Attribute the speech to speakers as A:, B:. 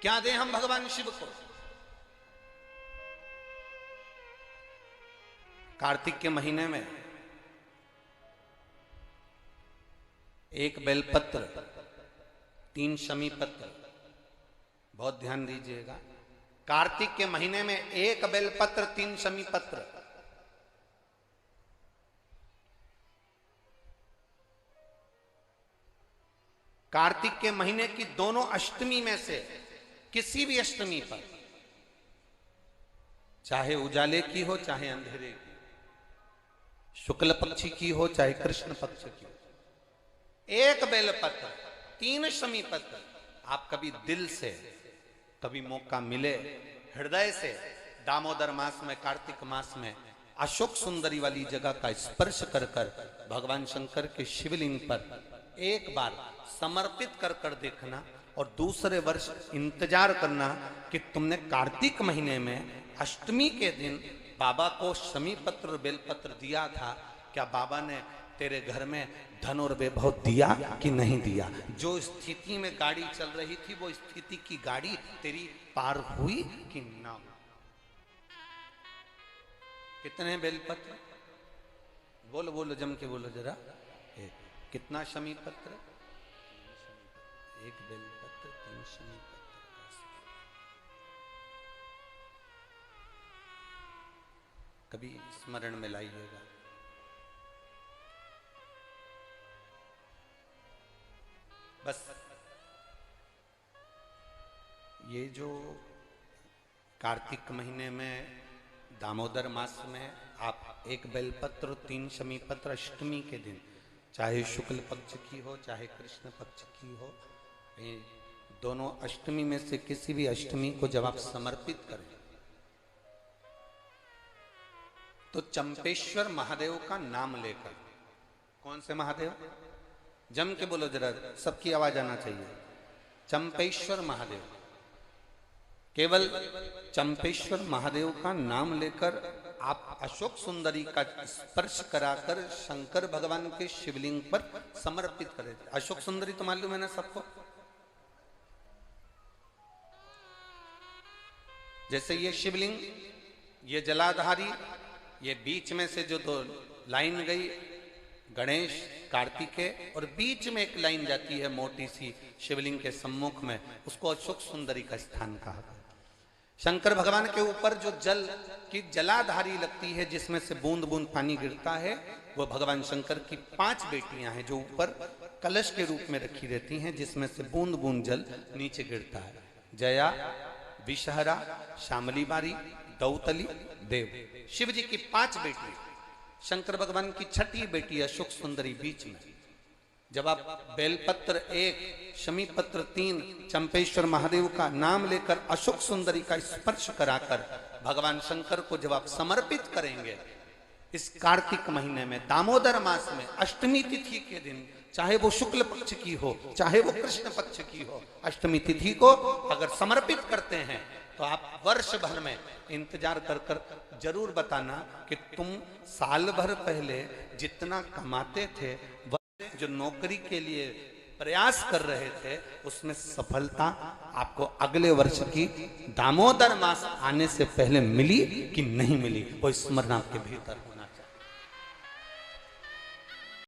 A: क्या दें हम भगवान शिव को? कार्तिक के महीने में एक बेलपत्र, 3 शमी पत्र, बहुत ध्यान दीजिएगा। कार्तिक के महीने में एक बेलपत्र, 3 शमी पत्र। कार्तिक के महीने की दोनों अष्टमी में से किसी भी अष्टमी पर, चाहे उजाले की हो चाहे अंधेरे की, शुक्ल पक्ष की हो चाहे कृष्ण पक्ष की, एक बेलपत्र, 3 शमी पत्र। आप कभी दिल से, कभी मौका मिले हृदय से, दामोदर मास में, कार्तिक मास में अशोक सुंदरी वाली जगह का स्पर्श कर कर भगवान शंकर के शिवलिंग पर एक बार समर्पित कर कर देखना, और दूसरे वर्ष इंतजार करना कि तुमने कार्तिक महीने में अष्टमी के दिन बाबा को शमी पत्र बेलपत्र दिया था, क्या बाबा ने तेरे घर में धन और वैभव दिया कि नहीं दिया? जो स्थिति में गाड़ी चल रही थी वो स्थिति की गाड़ी तेरी पार हुई कि ना हुई? कितने बेलपत्र? बोलो बोलो, जम के बोलो जरा। कितना शमी पत्र? एक बेलपत्र, 3 शमी पत्र। कभी स्मरण में लाइएगा। बस ये जो कार्तिक महीने में दामोदर मास में आप एक बेलपत्र, 3 शमी पत्र अष्टमी के दिन, चाहे शुक्ल पक्ष की हो चाहे कृष्ण पक्ष की हो, ये दोनों अष्टमी में से किसी भी अष्टमी को जब आप समर्पित करें तो चंपेश्वर महादेव का नाम लेकर, कौन से महादेव? जम के बोलो जरा, सबकी आवाज आना चाहिए। चंपेश्वर महादेव, केवल चंपेश्वर महादेव का नाम लेकर आप अशोक सुंदरी का स्पर्श कराकर शंकर भगवान के शिवलिंग पर समर्पित करें। अशोक सुंदरी तो मालूम है ना सबको? जैसे ये शिवलिंग, ये जलाधारी, ये बीच में से जो 2 लाइन गई, गणेश कार्तिकेय, और बीच में एक लाइन जाती है मोटी सी शिवलिंग के सम्मुख में, उसको अशोक सुंदरी का स्थान कहा। शंकर भगवान के ऊपर जो जल की जलाधारी लगती है, जिसमें से बूंद बूंद पानी गिरता है, वो भगवान शंकर की 5 बेटियां हैं जो ऊपर कलश के रूप में रखी रहती हैं, जिसमें से बूंद बूंद जल नीचे गिरता है। जया, विषहरा, शामली बारी, दौतली, देव। शिव जी की 5 बेटी, शंकर भगवान की 6ठी बेटी अशोक सुंदरी बीच में। जब आप बेलपत्र 1, शमी पत्र 3, चंपेश्वर महादेव का नाम लेकर अशोक सुंदरी का स्पर्श कराकर भगवान शंकर को जब आप समर्पित करेंगे इस कार्तिक महीने में, दामोदर मास में, अष्टमी तिथि के दिन, चाहे वो शुक्ल पक्ष की हो चाहे वो कृष्ण पक्ष की हो, अष्टमी तिथि को अगर समर्पित करते हैं तो आप वर्ष भर में इंतजार कर कर जरूर बताना कि तुम साल भर पहले जितना कमाते थे, जो नौकरी के लिए प्रयास कर रहे थे, उसमें सफलता आपको अगले वर्ष की दामोदर मास आने से पहले मिली कि नहीं मिली, वो स्मरण आपके भीतर